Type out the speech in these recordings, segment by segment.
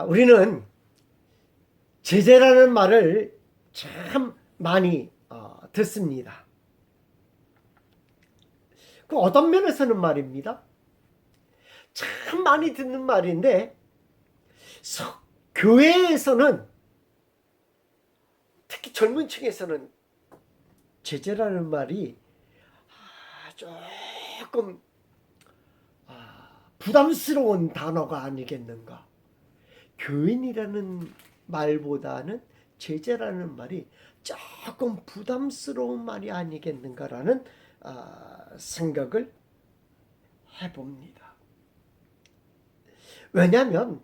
우리는 제재라는 말을 참 많이 듣습니다. 그 어떤 면에서는 말입니다. 참 많이 듣는 말인데 교회에서는 특히 젊은 층에서는 제재라는 말이 조금 부담스러운 단어가 아니겠는가. 교인이라는 말보다는 제재라는 말이 조금 부담스러운 말이 아니겠는가라는 생각을 해봅니다. 왜냐하면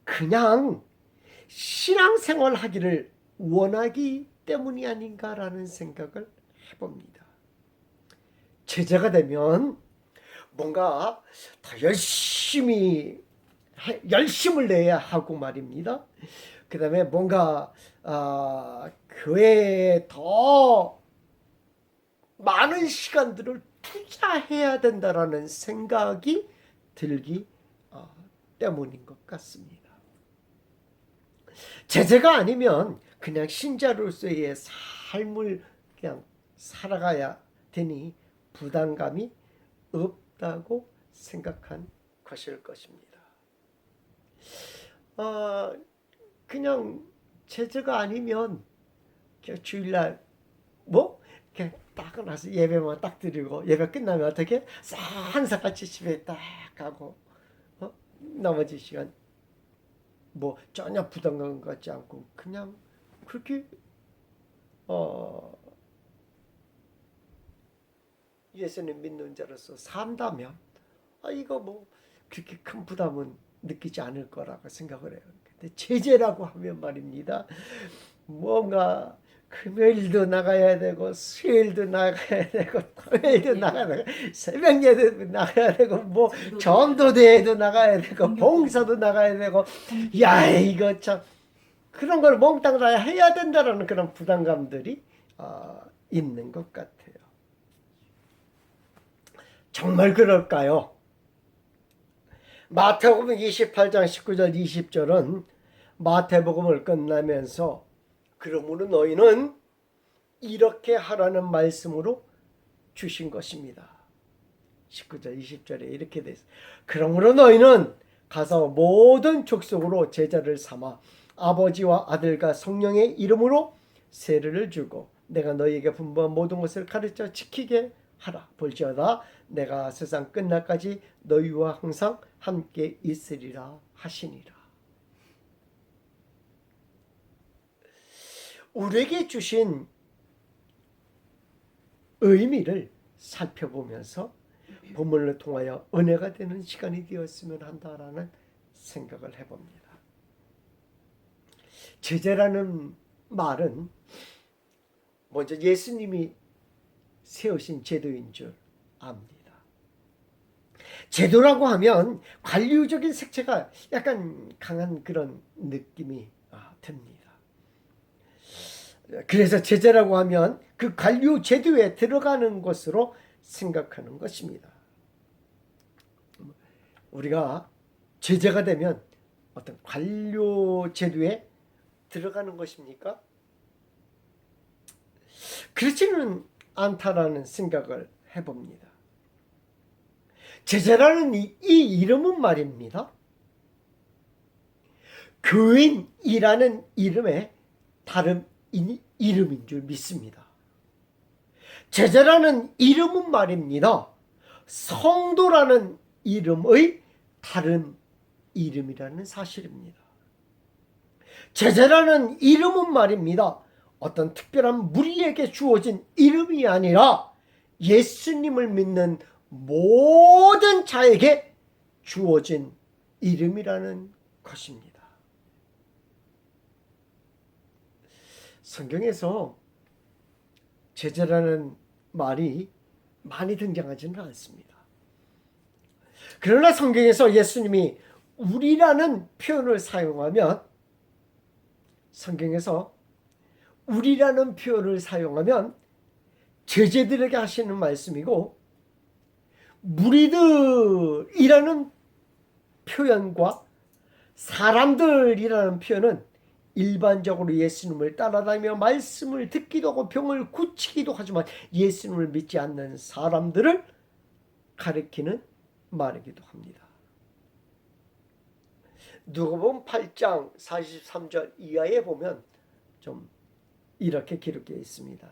그냥 신앙생활 하기를 원하기 때문이 아닌가라는 생각을 해봅니다. 제자가 되면 뭔가 더 열심을 내야 하고 말입니다. 그 다음에 뭔가 교회에 더 많은 시간들을 투자해야 된다라는 생각이 들기 때문인 것 같습니다. 제재가 아니면 그냥 신자로서의 삶을 그냥 살아가야 되니 부담감이 없다고 생각한 것일 것입니다. 그냥 제재가 아니면 그냥 주일날 그냥 딱 나서 예배만 딱 드리고 예배 끝나면 어떻게 한사같이 집에 딱 가고 나머지 시간 전혀 부담감 갖지 않고 그냥 그렇게 예수님 믿는 자로서 산다면 이거 그렇게 큰 부담은 느끼지 않을 거라고 생각을 해요. 근데 제재라고 하면 말입니다. 뭔가 금요일도 나가야 되고 수요일도 나가야 되고 토요일도 나가야 되고 새벽 예배도 나가야 되고 전도대회도 나가야 되고 봉사도 나가야 되고 이거 참 그런 걸 몽땅 다 해야 된다라는 그런 부담감들이 있는 것 같아요. 정말 그럴까요? 마태복음 28장 19절 20절은 마태복음을 끝나면서 그러므로 너희는 이렇게 하라는 말씀으로 주신 것입니다. 19절 20절에 이렇게 돼 있어요. 그러므로 너희는 가서 모든 족속으로 제자를 삼아 아버지와 아들과 성령의 이름으로 세례를 주고 내가 너희에게 분부한 모든 것을 가르쳐 지키게 하라. 볼지어다 내가 세상 끝날까지 너희와 항상 함께 있으리라 하시니라. 우리에게 주신 의미를 살펴보면서 본문을 통하여 은혜가 되는 시간이 되었으면 한다라는 생각을 해봅니다. 제재라는 말은 먼저 예수님이 세우신 제도인 줄 압니다. 제도라고 하면 관료적인 색채가 약간 강한 그런 느낌이 듭니다. 그래서 제재라고 하면 그 관료 제도에 들어가는 것으로 생각하는 것입니다. 우리가 제재가 되면 어떤 관료 제도에 들어가는 것입니까? 그렇지는 않다라는 생각을 해봅니다. 제재라는 이 이름은 말입니다. 교인이라는 이름의 다른 이름인 줄 믿습니다. 제자라는 이름은 말입니다. 성도라는 이름의 다른 이름이라는 사실입니다. 제자라는 이름은 말입니다. 어떤 특별한 무리에게 주어진 이름이 아니라 예수님을 믿는 모든 자에게 주어진 이름이라는 것입니다. 성경에서 제자라는 말이 많이 등장하지는 않습니다. 그러나 성경에서 예수님이 우리라는 표현을 사용하면 성경에서 우리라는 표현을 사용하면 제자들에게 하시는 말씀이고 무리들이라는 표현과 사람들이라는 표현은 일반적으로 예수님을 따라다니며 말씀을 듣기도 하고 병을 고치기도 하지만 예수님을 믿지 않는 사람들을 가리키는 말이기도 합니다. 누가복음 8장 43절 이하에 보면 좀 이렇게 기록되어 있습니다.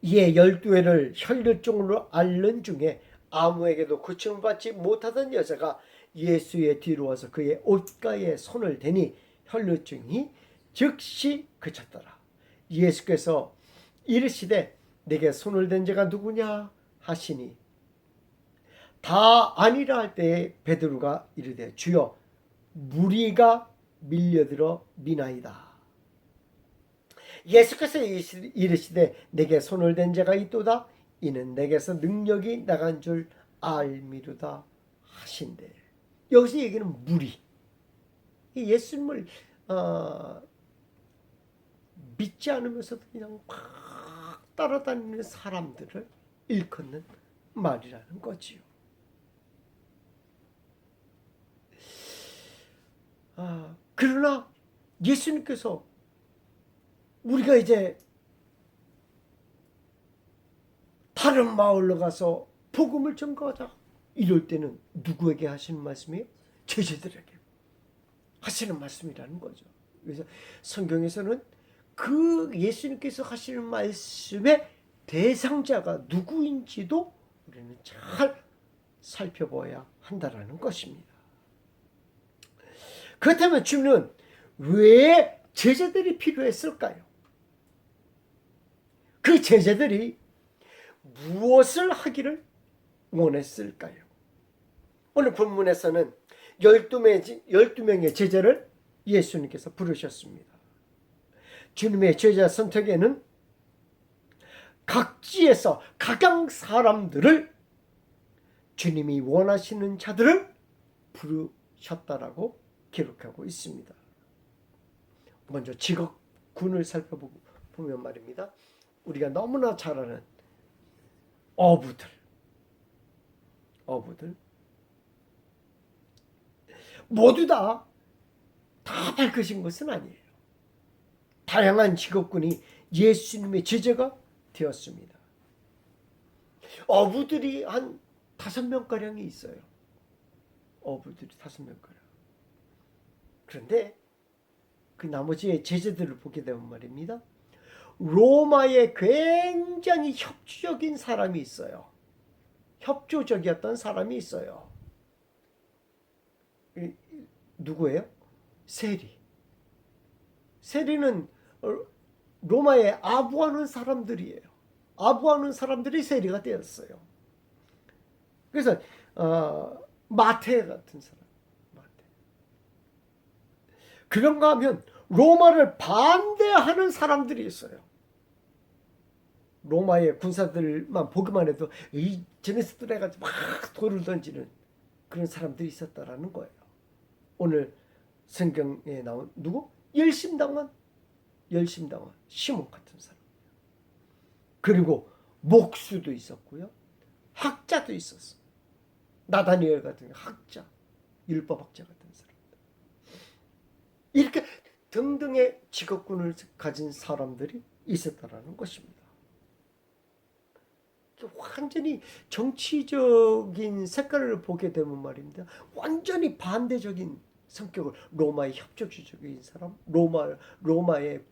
이에 12회를 혈류증으로 앓는 중에 아무에게도 고침을 받지 못하던 여자가 예수의 뒤로 와서 그의 옷가에 손을 대니 혈류증이 즉시 그쳤더라. 예수께서 이르시되 내게 손을 댄 자가 누구냐 하시니 다 아니라 할 때에 베드로가 이르되 주여 무리가 밀려들어 미나이다. 예수께서 이르시되 내게 손을 댄 자가 있도다. 이는 내게서 능력이 나간 줄 알미루다 하신대. 여기서 얘기는 무리. 예수님을 믿지 않으면서도 그냥 막 따라다니는 사람들을 일컫는 말이라는 거지요. 그러나 예수님께서 우리가 이제 다른 마을로 가서 복음을 전가하자 이럴 때는 누구에게 하시는 말씀이에요? 제자들에게 하시는 말씀이라는 거죠. 그래서 성경에서는 그 예수님께서 하시는 말씀의 대상자가 누구인지도 우리는 잘 살펴봐야 한다라는 것입니다. 그렇다면 주님은 왜 제자들이 필요했을까요? 그 제자들이 무엇을 하기를 원했을까요? 오늘 본문에서는 12명의 제자를 예수님께서 부르셨습니다. 주님의 제자 선택에는 각지에서 각양 사람들을 주님이 원하시는 자들을 부르셨다라고 기록하고 있습니다. 먼저 직업군을 살펴보면 말입니다. 우리가 너무나 잘 아는 어부들 모두 다 밝으신 것은 아니에요. 다양한 직업군이 예수님의 제자가 되었습니다. 어부들이 한 5명가량이 있어요. 어부들이 5명가량. 그런데 그 나머지의 제자들을 보게 되면 말입니다. 로마에 굉장히 협조적인 사람이 있어요. 협조적이었던 사람이 있어요. 누구예요? 세리. 세리는 로마에 아부하는 사람들이에요. 아부하는 사람들이 세리가 되었어요. 그래서 마태 같은 사람. 그런가 하면 로마를 반대하는 사람들이 있어요. 로마의 군사들만 보기만 해도 쟤네들 해가지고 막 돌을 던지는 그런 사람들이 있었다라는 거예요. 오늘 성경에 나온 누구? 열심당원 시몬 같은 사람. 그리고 목수도 있었고요. 학자도 있었어. 나다니엘 같은 학자, 율법학자 같은 사람. 이렇게 등등의 직업군을 가진 사람들이 있었다라는 것입니다. 완전히 정치적인 색깔을 보게 되면 말입니다. 완전히 반대적인 성격을 로마의 협조주적인 사람, 로마의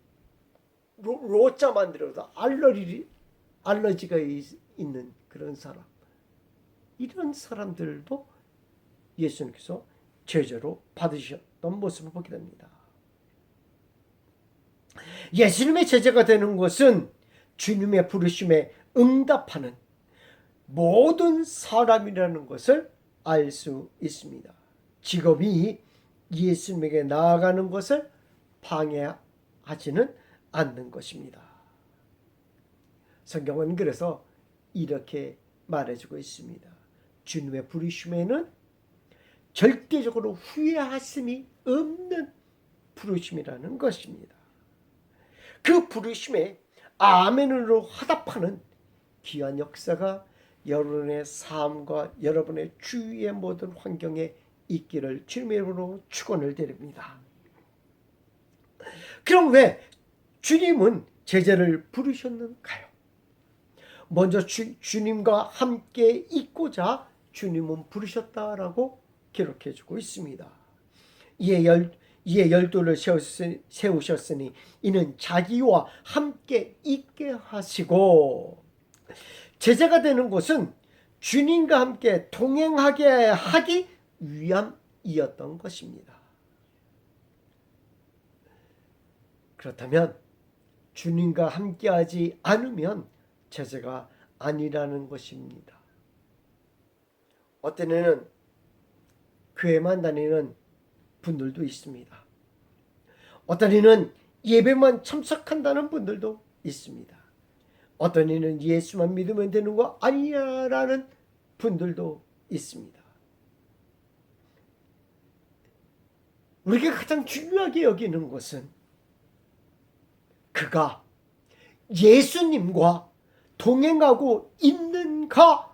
로자 만들어도 알러지가 있는 그런 사람, 이런 사람들도 예수님께서 제자로 받으셨던 모습을 보게 됩니다. 예수님의 제자가 되는 것은 주님의 부르심에 응답하는 모든 사람이라는 것을 알 수 있습니다. 직업이 예수님에게 나아가는 것을 방해하지는 않는 것입니다. 성경은 그래서 이렇게 말해주고 있습니다. 주님의 부르심에는 절대적으로 후회하심이 없는 부르심이라는 것입니다. 그 부르심에 아멘으로 화답하는 귀한 역사가 여러분의 삶과 여러분의 주위의 모든 환경에 있기를 주님의 이름으로 축원을 드립니다. 그럼 왜 주님은 제자를 부르셨는가요? 먼저 주님과 함께 있고자 주님은 부르셨다라고 기록해주고 있습니다. 이에 열두를 세우셨으니 이는 자기와 함께 있게 하시고, 제자가 되는 것은 주님과 함께 동행하게 하기 위함이었던 것입니다. 그렇다면 주님과 함께하지 않으면 제자가 아니라는 것입니다. 어떤 애는 교회만 다니는 분들도 있습니다. 어떤 이는 예배만 참석한다는 분들도 있습니다. 어떤 이는 예수만 믿으면 되는 거 아니냐라는 분들도 있습니다. 우리가 가장 중요하게 여기는 것은 그가 예수님과 동행하고 있는가,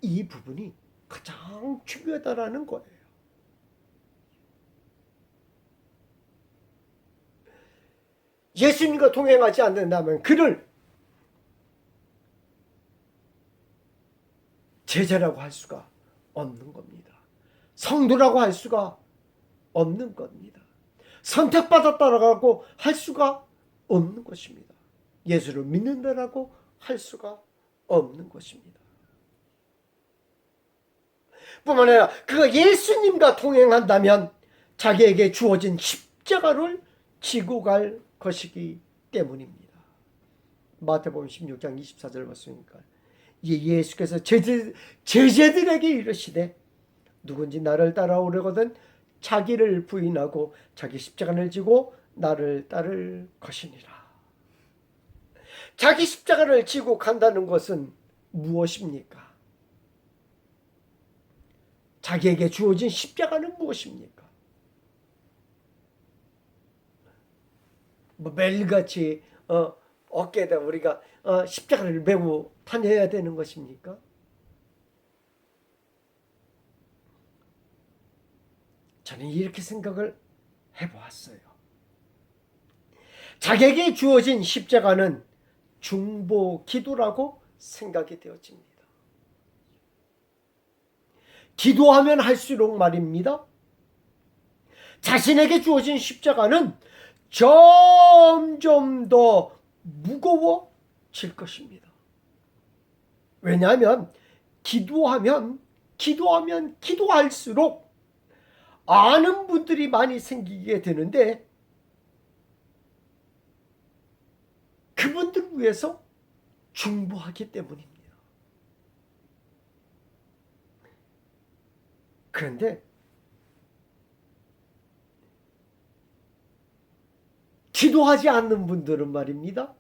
이 부분이 가장 중요하다라는 거예요. 예수님과 동행하지 않는다면 그를 제자라고 할 수가 없는 겁니다. 성도라고 할 수가 없는 겁니다. 선택받았다라고 할 수가 없는 것입니다. 예수를 믿는다라고 할 수가 없는 것입니다. 뿐만 아니라 그가 예수님과 동행한다면 자기에게 주어진 십자가를 지고 갈 것이기 때문입니다. 마태복음 16장 24절 봤으니까 예수께서 제자들에게 이르시되 누군지 나를 따라오려거든 자기를 부인하고 자기 십자가를 지고 나를 따를 것이니라. 자기 십자가를 지고 간다는 것은 무엇입니까? 자기에게 주어진 십자가는 무엇입니까? 매일같이 어깨에다 우리가 십자가를 메고 다녀야 되는 것입니까? 저는 이렇게 생각을 해보았어요. 자기에게 주어진 십자가는 중보 기도라고 생각이 되어집니다. 기도하면 할수록 말입니다. 자신에게 주어진 십자가는 점점 더 무거워질 것입니다. 왜냐하면 기도하면 기도할수록 아는 분들이 많이 생기게 되는데 그분들을 위해서 중보하기 때문입니다. 그런데 기도하지 않는 분들은 말입니다.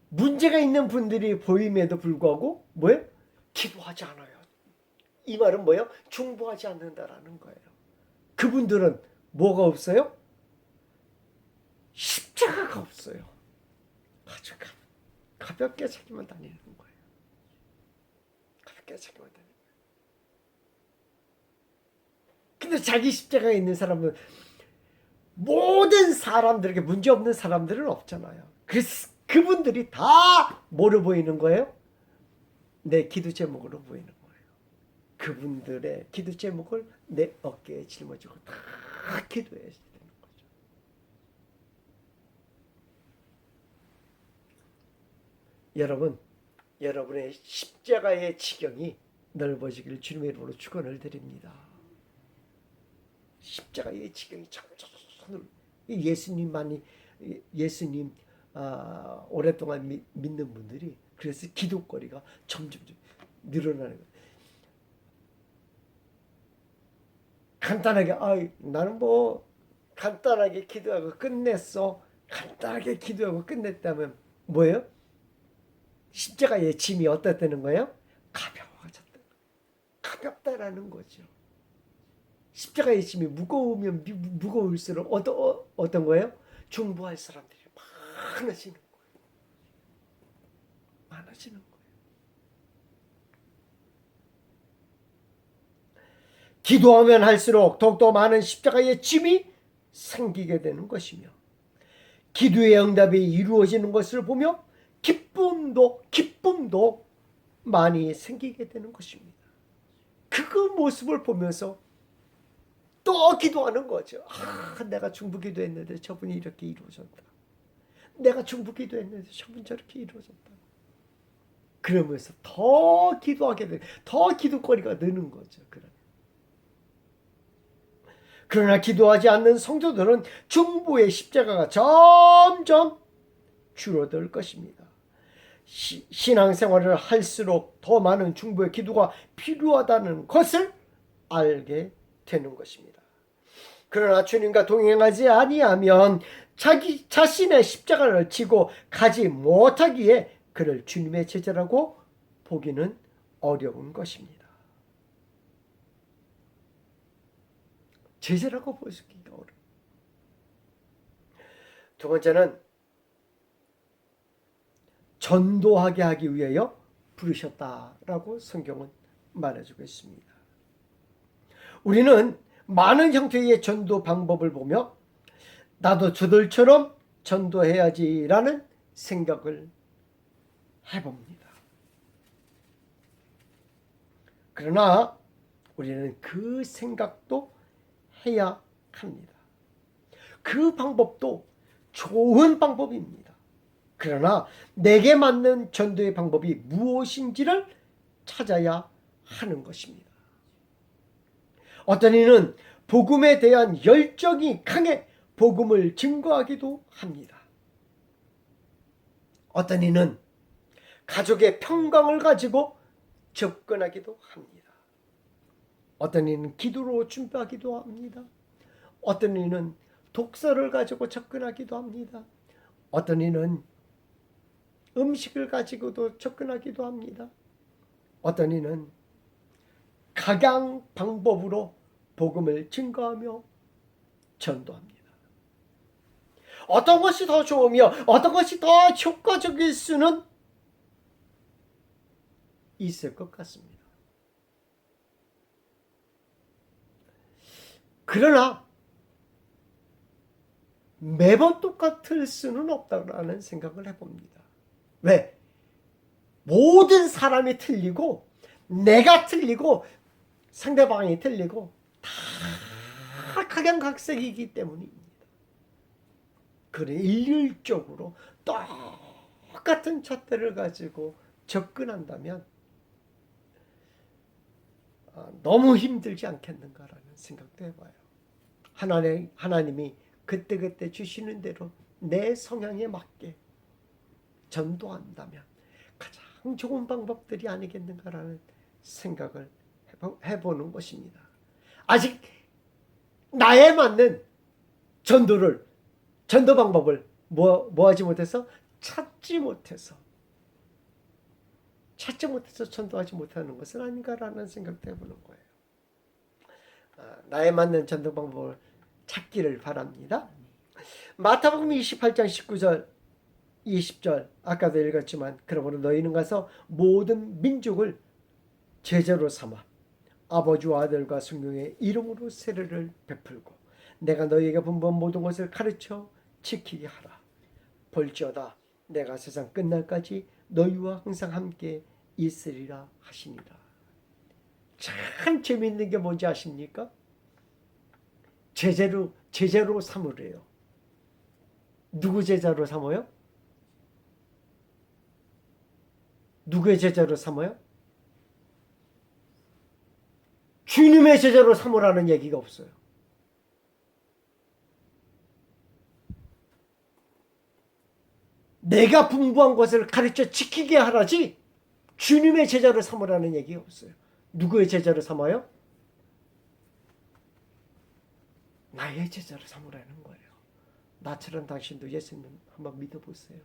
문제가 있는 분들이 보임에도 불구하고 뭐예요? 기도하지 않아요. 이 말은 뭐예요? 중보하지 않는다라는 거예요. 그분들은 뭐가 없어요? 십자가가 없어요. 아주 가볍게 자기만 다니는 거예요. 가볍게 자기만 다니는 거예요. 근데 자기 십자가에 있는 사람은 모든 사람들에게 문제 없는 사람들은 없잖아요. 그래서 그분들이 다 뭐로 보이는 거예요? 내 기도 제목으로 보이는 거예요. 그분들의 기도 제목을 내 어깨에 짊어지고 다 기도해야 되는 거죠. 여러분, 여러분의 십자가의 지경이 넓어지기를 주님의 이름으로 축원을 드립니다. 십자가의 지경이 점점 예수님 오랫동안 믿는 분들이 그래서 기도거리가 점점 늘어나는 거예요. 간단하게 나는 뭐 간단하게 기도하고 끝냈어. 간단하게 기도하고 끝냈다면 뭐예요? 십자가의 짐이 어떻다는 거예요? 가벼워졌다. 가볍다라는 거죠. 십자가의 짐이 무거우면 무거울수록 어떤 거예요? 중보할 사람들이 많아지는 거예요. 많아지는 거예요. 기도하면 할수록 더욱더 많은 십자가의 짐이 생기게 되는 것이며, 기도의 응답이 이루어지는 것을 보며 기쁨도 많이 생기게 되는 것입니다. 그 모습을 보면서 또 기도하는 거죠. 내가 중보기도했는데 저분이 이렇게 이루어졌다. 내가 중보기도했는데 저분 저렇게 이루어졌다. 그러면서 더 기도하게 돼, 더 기도거리가 느는 거죠. 그러나 기도하지 않는 성도들은 중보의 십자가가 점점 줄어들 것입니다. 신앙생활을 할수록 더 많은 중보의 기도가 필요하다는 것을 알게 되는 것입니다. 그러나 주님과 동행하지 아니하면 자기 자신의 십자가를 지고 가지 못하기에 그를 주님의 제자라고 보기는 어려운 것입니다. 제자라고 보기가 어려워요. 두 번째는 전도하게 하기 위하여 부르셨다라고 성경은 말해주고 있습니다. 우리는 많은 형태의 전도 방법을 보며 나도 저들처럼 전도해야지라는 생각을 해봅니다. 그러나 우리는 그 생각도 해야 합니다. 그 방법도 좋은 방법입니다. 그러나 내게 맞는 전도의 방법이 무엇인지를 찾아야 하는 것입니다. 어떤 이는 복음에 대한 열정이 강해 복음을 증거하기도 합니다. 어떤 이는 가족의 평강을 가지고 접근하기도 합니다. 어떤 이는 기도로 준비하기도 합니다. 어떤 이는 독서를 가지고 접근하기도 합니다. 어떤 이는 음식을 가지고도 접근하기도 합니다. 어떤 이는 각양 방법으로 복음을 증거하며 전도합니다. 어떤 것이 더 좋으며 어떤 것이 더 효과적일 수는 있을 것 같습니다. 그러나 매번 똑같을 수는 없다라는 생각을 해봅니다. 왜? 모든 사람이 틀리고 내가 틀리고 상대방이 틀리고 다 각양각색이기 때문입니다. 그래 일률적으로 똑같은 잣대를 가지고 접근한다면 너무 힘들지 않겠는가라는 생각도 해봐요. 하나님이 그때그때 주시는 대로 내 성향에 맞게 전도한다면 가장 좋은 방법들이 아니겠는가라는 생각을 해보는 것입니다. 아직 나에 맞는 전도 방법을 뭐하지 못해서 찾지 못해서 전도하지 못하는 것은 아닌가라는 생각도 해보는 거예요. 나에 맞는 전도 방법을 찾기를 바랍니다. 마태복음 28장 19절 20절 아까도 읽었지만 그러므로 너희는 가서 모든 민족을 제자로 삼아 아버지와 아들과 성령의 이름으로 세례를 베풀고 내가 너희에게 분부한 모든 것을 가르쳐 지키게 하라. 볼지어다 내가 세상 끝날까지 너희와 항상 함께 있으리라 하시니라. 참 재미있는 게 뭔지 아십니까? 제자로 삼으래요. 누구 제자로 삼아요? 누구의 제자로 삼아요? 주님의 제자로 삼으라는 얘기가 없어요. 내가 분부한 것을 가르쳐 지키게 하라지 주님의 제자로 삼으라는 얘기가 없어요. 누구의 제자로 삼아요? 나의 제자로 삼으라는 거예요. 나처럼 당신도 예수님 한번 믿어보세요.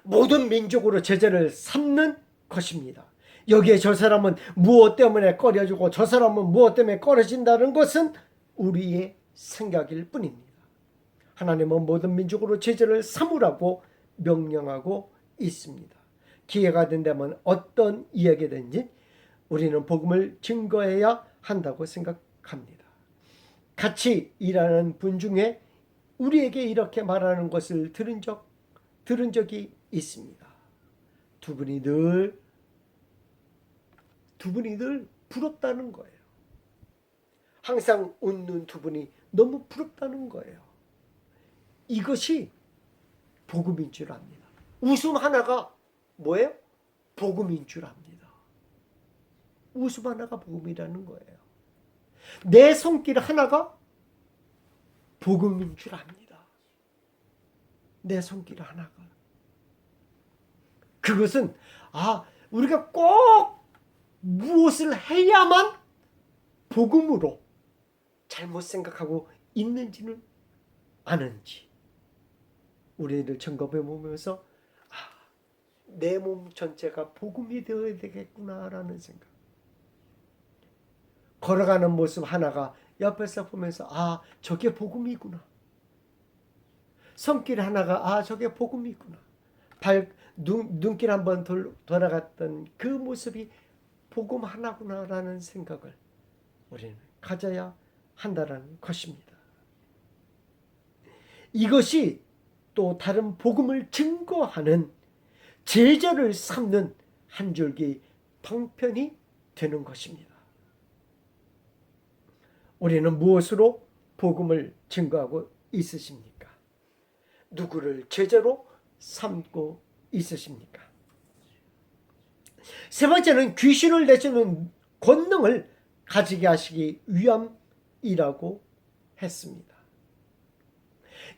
모든 민족으로 제자를 삼는 것입니다. 여기에 저 사람은 무엇 때문에 꺼려지고 저 사람은 무엇 때문에 꺼려진다는 것은 우리의 생각일 뿐입니다. 하나님은 모든 민족으로 제자를 삼으라고 명령하고 있습니다. 기회가 된다면 어떤 이야기든지 우리는 복음을 증거해야 한다고 생각합니다. 같이 일하는 분 중에 우리에게 이렇게 말하는 것을 들은 적이 있습니다. 두 분이 늘 부럽다는 거예요. 항상 웃는 두 분이 너무 부럽다는 거예요. 이것이 복음인 줄 압니다. 웃음 하나가 뭐예요? 복음인 줄 압니다. 웃음 하나가 복음이라는 거예요. 내 손길 하나가 복음인 줄 압니다. 내 손길 하나가. 그것은 우리가 꼭 무엇을 해야만 복음으로 잘못 생각하고 있는지는 아는지 우리를 점검해 보면서 내 몸 전체가 복음이 되어야 되겠구나라는 생각. 걸어가는 모습 하나가 옆에서 보면서 저게 복음이구나. 손길 하나가 저게 복음이구나. 눈길 한번 돌아갔던 그 모습이 복음 하나구나라는 생각을 우리는 가져야 한다는 것입니다. 이것이 또 다른 복음을 증거하는 제자를 삼는 한 줄기 방편이 되는 것입니다. 우리는 무엇으로 복음을 증거하고 있으십니까? 누구를 제자로 삼고 있으십니까? 세 번째는 귀신을 내쫓는 권능을 가지게 하시기 위함이라고 했습니다.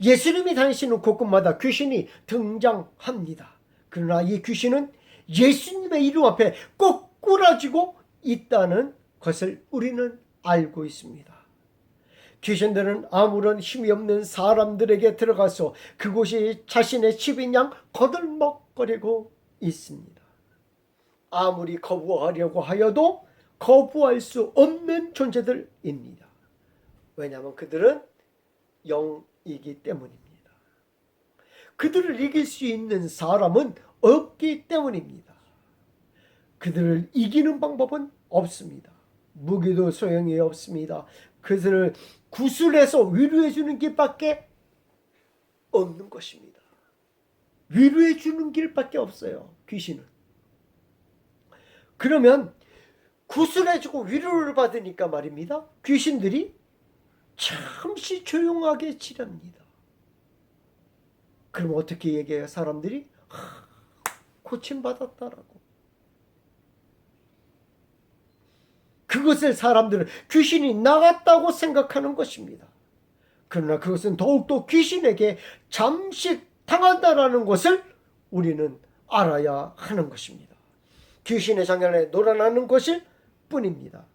예수님이 다니시는 곳곳마다 귀신이 등장합니다. 그러나 이 귀신은 예수님의 이름 앞에 꼬꾸라지고 있다는 것을 우리는 알고 있습니다. 귀신들은 아무런 힘이 없는 사람들에게 들어가서 그곳이 자신의 집인 양 거들먹거리고 있습니다. 아무리 거부하려고 하여도 거부할 수 없는 존재들입니다. 왜냐하면 그들은 영이기 때문입니다. 그들을 이길 수 있는 사람은 없기 때문입니다. 그들을 이기는 방법은 없습니다. 무기도 소용이 없습니다. 그들을 구술해서 위로해 주는 길밖에 없는 것입니다. 위로해 주는 길밖에 없어요. 귀신은. 그러면 구술해주고 위로를 받으니까 말입니다. 귀신들이 잠시 조용하게 지랍니다. 그럼 어떻게 얘기해요? 사람들이 고침받았다라고. 그것을 사람들은 귀신이 나갔다고 생각하는 것입니다. 그러나 그것은 더욱더 귀신에게 잠식당한다라는 것을 우리는 알아야 하는 것입니다. 귀신의 장난에 놀아나는 것일 뿐입니다.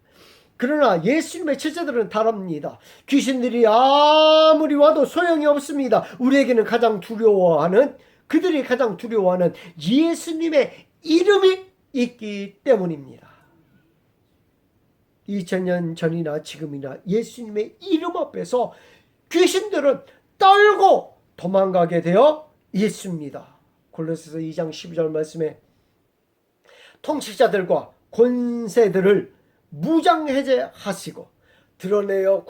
그러나 예수님의 제자들은 다릅니다. 귀신들이 아무리 와도 소용이 없습니다. 우리에게는 그들이 가장 두려워하는 예수님의 이름이 있기 때문입니다. 2000년 전이나 지금이나 예수님의 이름 앞에서 귀신들은 떨고 도망가게 되어 있습니다. 골로새서 2장 12절 말씀에 통치자들과 권세들을 무장해제하시고 드러내어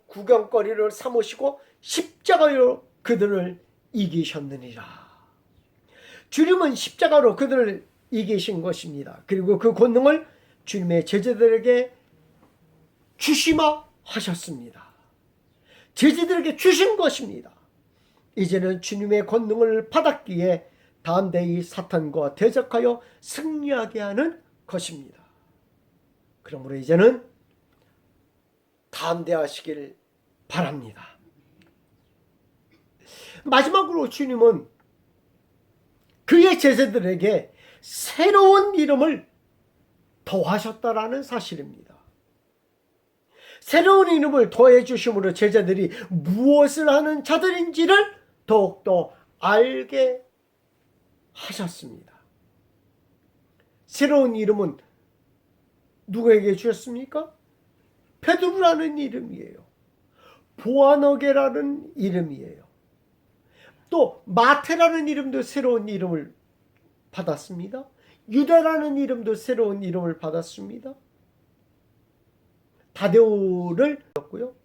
구경거리를 삼으시고 십자가로 그들을 이기셨느니라. 주님은 십자가로 그들을 이기신 것입니다. 그리고 그 권능을 주님의 제자들에게 주시마 하셨습니다. 제자들에게 주신 것입니다. 이제는 주님의 권능을 받았기에 담대히 사탄과 대적하여 승리하게 하는 것입니다. 그러므로 이제는 담대하시길 바랍니다. 마지막으로 주님은 그의 제자들에게 새로운 이름을 더하셨다라는 사실입니다. 새로운 이름을 더해 주심으로 제자들이 무엇을 하는 자들인지를 더욱더 알게 하셨습니다. 새로운 이름은 누구에게 주셨습니까? 베드로라는 이름이에요. 보아너게라는 이름이에요. 또 마태라는 이름도 새로운 이름을 받았습니다. 유다라는 이름도 새로운 이름을 받았습니다. 다데오를 불렀고요.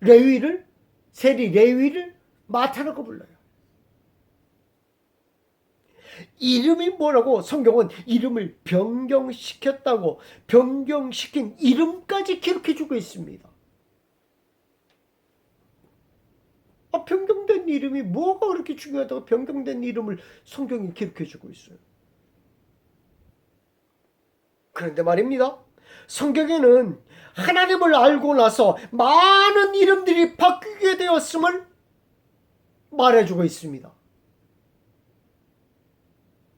레위를, 세리 레위를 마타라고 불러요. 이름이 뭐라고? 성경은 이름을 변경시켰다고, 변경시킨 이름까지 기록해주고 있습니다. 변경된 이름이 뭐가 그렇게 중요하다고 변경된 이름을 성경이 기록해주고 있어요. 그런데 말입니다. 성경에는 하나님을 알고 나서 많은 이름들이 바뀌게 되었음을 말해주고 있습니다.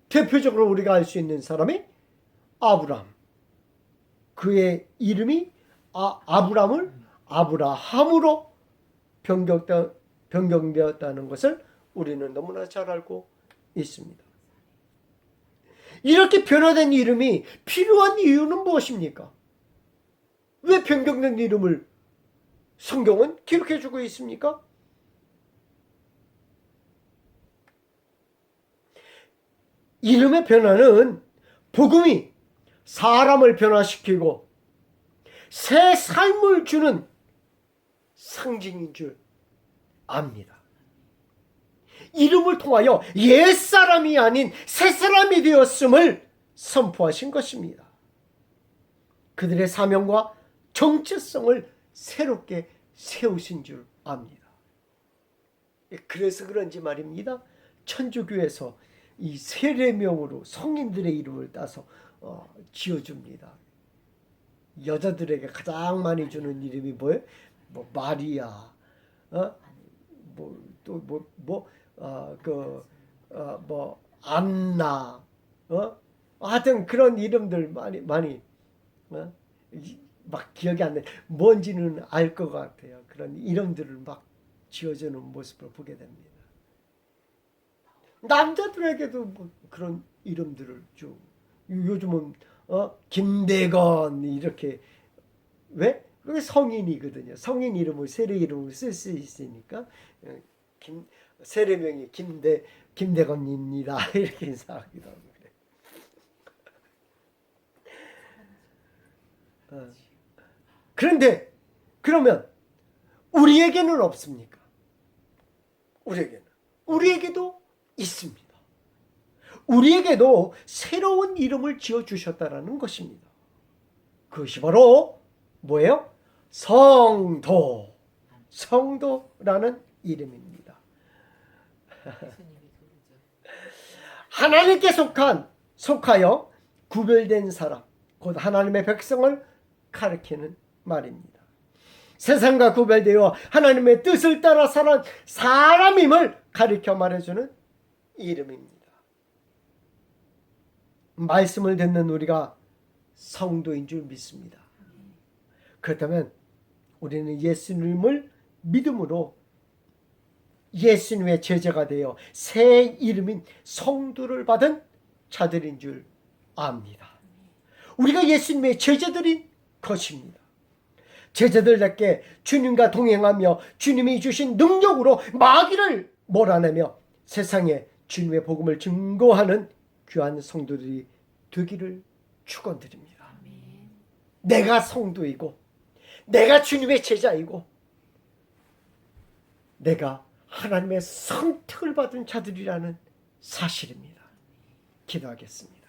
대표적으로 우리가 알 수 있는 사람이 아브람. 그의 이름이 아브람을 아브라함으로 변경되었다는 것을 우리는 너무나 잘 알고 있습니다. 이렇게 변화된 이름이 필요한 이유는 무엇입니까? 왜 변경된 이름을 성경은 기록해주고 있습니까? 이름의 변화는 복음이 사람을 변화시키고 새 삶을 주는 상징인 줄 압니다. 이름을 통하여 옛사람이 아닌 새사람이 되었음을 선포하신 것입니다. 그들의 사명과 정체성을 새롭게 세우신 줄 압니다. 그래서 그런지 말입니다. 천주교에서 이 세례명으로 성인들의 이름을 따서 지어줍니다. 여자들에게 가장 많이 주는 이름이 뭐예요? 뭐 마리아, 안나, 하여튼 그런 이름들 많이 막 기억이 안 나. 뭔지는 알 것 같아요. 그런 이름들을 막 지어주는 모습을 보게 됩니다. 남자들에게도 뭐 그런 이름들을 좀 요즘은 김대건 이렇게 왜? 그게 성인이거든요. 성인 이름을 세례 이름을 쓸 수 있으니까 세례명이 김대건입니다. 이렇게 인사하기도 하고 그래. 그런데 그러면 우리에게는 없습니까? 우리에게도 있습니다. 우리에게도 새로운 이름을 지어주셨다라는 것입니다. 그것이 바로 뭐예요? 성도라는 이름입니다. 하나님께 속하여 구별된 사람, 곧 하나님의 백성을 가리키는 말입니다. 세상과 구별되어 하나님의 뜻을 따라 살아온 사람임을 가리켜 말해주는 이름입니다. 말씀을 듣는 우리가 성도인 줄 믿습니다. 그렇다면 우리는 예수님을 믿음으로 예수님의 제자가 되어 새 이름인 성도를 받은 자들인 줄 압니다. 우리가 예수님의 제자들인 것입니다. 제자들답게 주님과 동행하며 주님이 주신 능력으로 마귀를 몰아내며 세상에 주님의 복음을 증거하는 귀한 성도들이 되기를 축원드립니다. 내가 성도이고 내가 주님의 제자이고 내가 하나님의 선택을 받은 자들이라는 사실입니다. 기도하겠습니다.